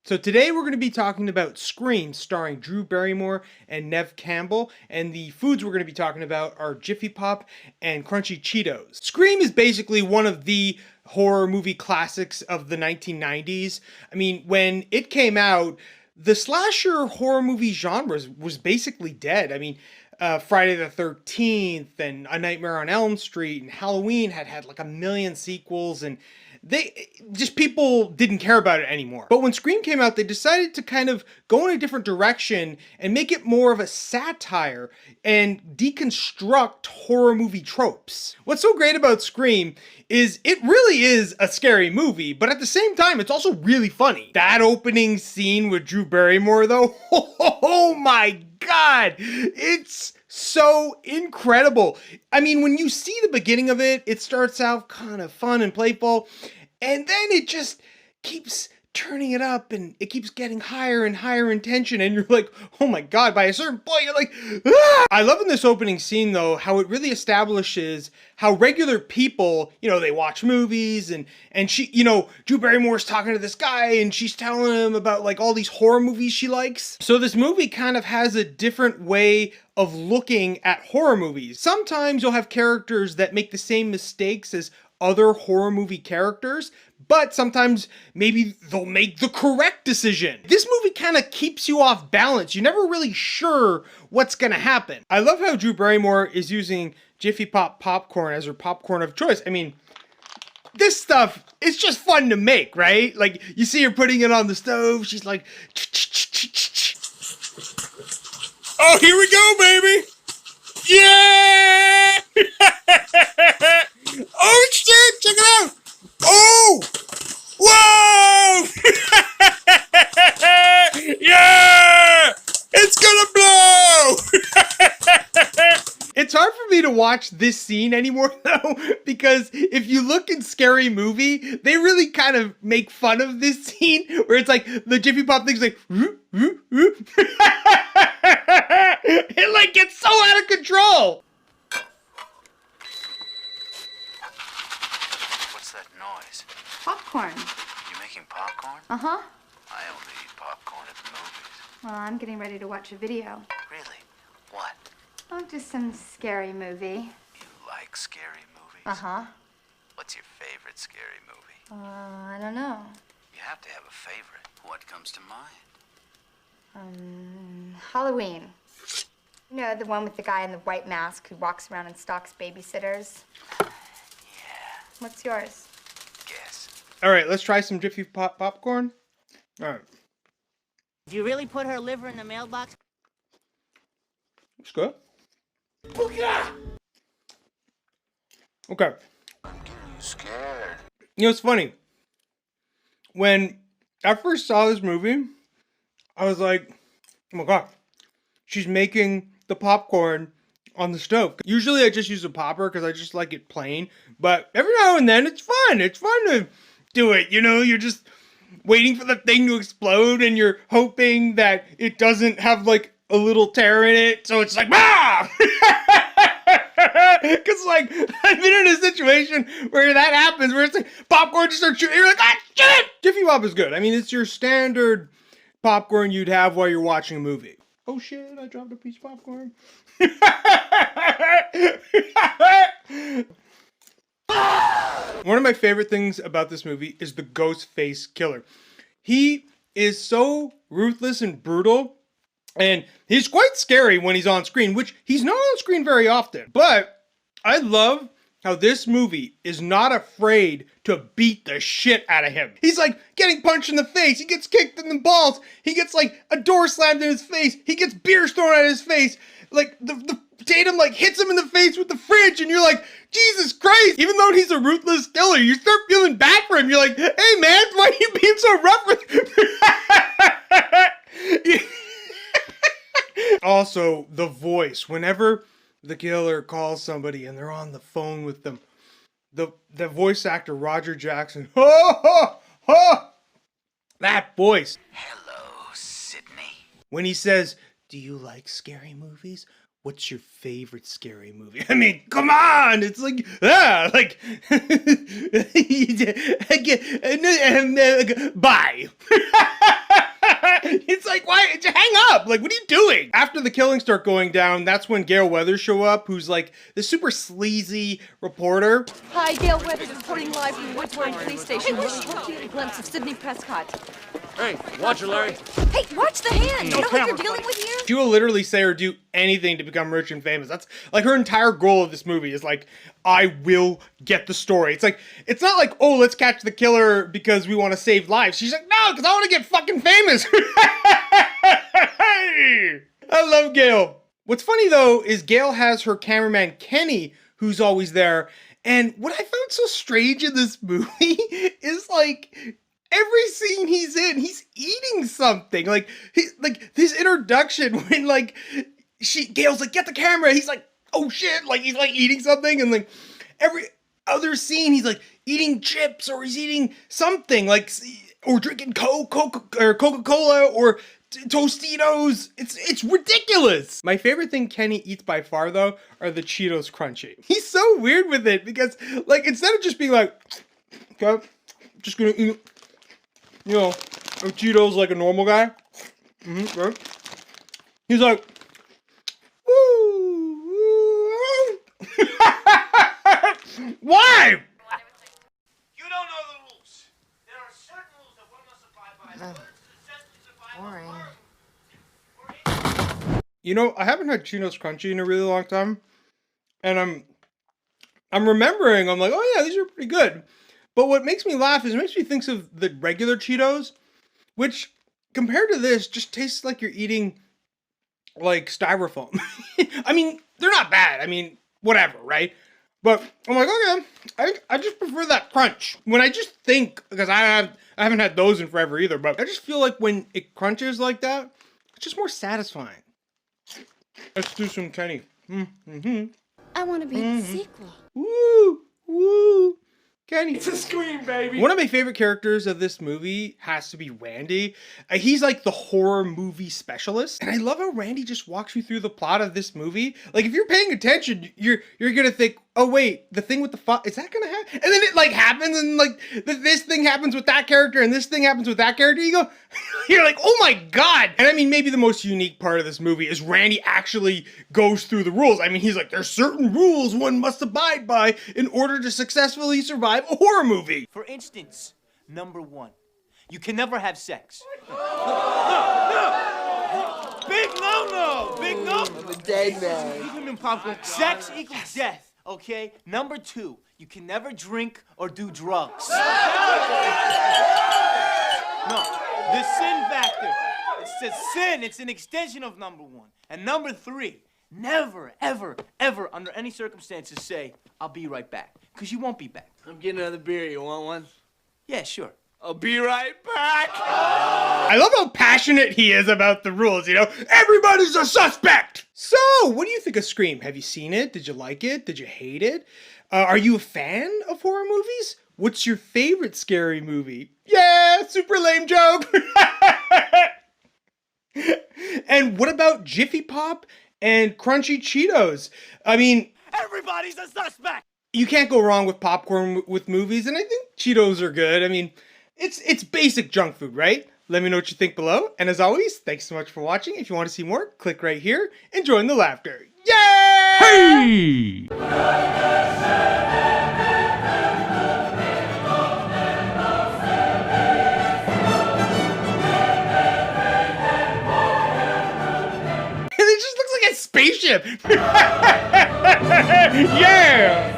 So today we're going to be talking about Scream, starring Drew Barrymore and Neve Campbell, and the foods we're going to be talking about are Jiffy Pop and Crunchy Cheetos. Scream is basically one of the horror movie classics of the 1990s. I mean, when it came out, the slasher horror movie genre was basically dead. I mean, Friday the 13th and A Nightmare on Elm Street and Halloween had like a million sequels, and people didn't care about it anymore. But when Scream came out, they decided to kind of go in a different direction and make it more of a satire and deconstruct horror movie tropes. What's so great about Scream is it really is a scary movie, but at the same time, it's also really funny. That opening scene with Drew Barrymore, though, oh my God, it's so incredible. I mean, when you see the beginning of it, it starts out kind of fun and playful, and then it just keeps turning it up, and it keeps getting higher and higher in tension, and you're like, oh my God, by a certain point, you're like, ah! I love in this opening scene, though, how it really establishes how regular people, they watch movies, and she, Drew Barrymore's talking to this guy, and she's telling him about, like, all these horror movies she likes. So this movie kind of has a different way of looking at horror movies. Sometimes you'll have characters that make the same mistakes as other horror movie characters, but sometimes maybe they'll make the correct decision. This movie kind of keeps you off balance. You're never really sure what's gonna happen. I love how Drew Barrymore is using Jiffy Pop popcorn as her popcorn of choice. I mean, this stuff is just fun to make, right? Like, you see her putting it on the stove, she's like, oh, here we go, baby! Yeah! Oh, shit! Check it out! Oh! Whoa! Yeah! It's gonna blow! It's hard for me to watch this scene anymore, though, because if you look in Scary Movie, they really kind of make fun of this scene, where it's like, the Jiffy Pop thing's like, whoop, whoop, whoop. It like gets so out of control. What's that noise? Popcorn. You making popcorn? Uh-huh. I only eat popcorn at the movies. Well, I'm getting ready to watch a video. Really? What? Oh, just some scary movie. You like scary movies? Uh-huh. What's your favorite scary movie? I don't know. You have to have a favorite. What comes to mind? Halloween. You know, the one with the guy in the white mask who walks around and stalks babysitters? Yeah. What's yours? Guess. All right, let's try some Jiffy Pop popcorn. All right. Did you really put her liver in the mailbox? It's good. Okay. I'm getting you scared. It's funny. When I first saw this movie, I was like, oh my God, she's making the popcorn on the stove. Usually I just use a popper because I just like it plain, but every now and then it's fun. It's fun to do it. You're just waiting for the thing to explode, and you're hoping that it doesn't have like a little tear in it, so it's like, ah! Because, like, I've been in a situation where that happens, where it's like, popcorn just starts shooting, you're like, ah, shit! Jiffy Pop is good. I mean, it's your standard popcorn you'd have while you're watching a movie. Oh shit, I dropped a piece of popcorn. One of my favorite things about this movie is the Ghostface killer. He is so ruthless and brutal, and he's quite scary when he's on screen, which he's not on screen very often. But I love how this movie is not afraid to beat the shit out of him. He's like getting punched in the face. He gets kicked in the balls. He gets like a door slammed in his face. He gets beers thrown at his face. Like the Tatum like hits him in the face with the fridge, and you're like, Jesus Christ. Even though he's a ruthless killer, you start feeling bad for him. You're like, hey man, why are you being so rough with him? Also, the voice. Whenever the killer calls somebody and they're on the phone with them, the voice actor, Roger Jackson, that voice. Hello, Sydney. When he says, do you like scary movies? What's your favorite scary movie? I mean, come on! It's like, bye. It's like, why? Hang up. Like, what are you doing? After the killings start going down, that's when Gale Weathers show up, who's like the super sleazy reporter. Hi, Gale Weathers reporting live from the Woodburn Police Station. Really hope to get a glimpse of Sidney Prescott. Hey, watch it, Larry. Hey, watch the hand! You know who you're dealing with here? She will literally say or do anything to become rich and famous. That's like her entire goal of this movie is like, I will get the story. It's like, it's not like, oh, let's catch the killer because we want to save lives. She's like, no, because I want to get fucking famous. I love Gale. What's funny though is Gale has her cameraman Kenny, who's always there. And what I found so strange in this movie is like, every scene he's in, he's eating something. Like his introduction when like Gale's like, get the camera. He's like, oh shit. Like he's like eating something. And like every other scene, he's like eating chips or he's eating something like, or drinking Coca-Cola or Tostitos. It's ridiculous. My favorite thing Kenny eats by far though are the Cheetos Crunchy. He's so weird with it because like instead of just being like, okay, I'm just gonna eat, you know, Cheetos like a normal guy. Right? He's like, woo, woo. Why? You don't know the rules. There are certain rules that one must abide by. Boring. You know, I haven't had Cheetos Crunchy in a really long time, and I'm remembering. I'm like, oh yeah, these are pretty good. But what makes me laugh is it makes me think of the regular Cheetos, which compared to this just tastes like you're eating like styrofoam. I mean, they're not bad. I mean, whatever, right? But I'm like, okay, I just prefer that crunch. When I just think, because I haven't had those in forever either, but I just feel like when it crunches like that, it's just more satisfying. Let's do some Kenny. I want to be the sequel. Woo, woo. Kenny. It's a scream, baby. One of my favorite characters of this movie has to be Randy. He's like the horror movie specialist. And I love how Randy just walks you through the plot of this movie. Like if you're paying attention, you're gonna think, oh wait, the thing with the is that gonna happen? And then it like happens and like this thing happens with that character and this thing happens with that character. You go, you're like, oh my God. And I mean, maybe the most unique part of this movie is Randy actually goes through the rules. I mean, he's like, there's certain rules one must abide by in order to successfully survive a horror movie. For instance, number 1, you can never have sex. Big no-no! Big no! I'm a dead man. Sex equals death, okay? Number 2, you can never drink or do drugs. No, the sin factor. It's a sin. It's an extension of number 1. And number 3, never, ever, ever, under any circumstances say, I'll be right back. Because you won't be back. I'm getting another beer. You want one? Yeah, sure. I'll be right back. I love how passionate he is about the rules, you know? Everybody's a suspect! So, what do you think of Scream? Have you seen it? Did you like it? Did you hate it? Are you a fan of horror movies? What's your favorite scary movie? Yeah, super lame joke! And what about Jiffy Pop and Crunchy Cheetos? I mean, Everybody's a suspect! you can't go wrong with popcorn with movies, and I think Cheetos are good. I mean, it's basic junk food, right? Let me know what you think below. And as always, thanks so much for watching. If you want to see more, click right here and join the laughter. Yay! Hey! It just looks like a spaceship. Yeah!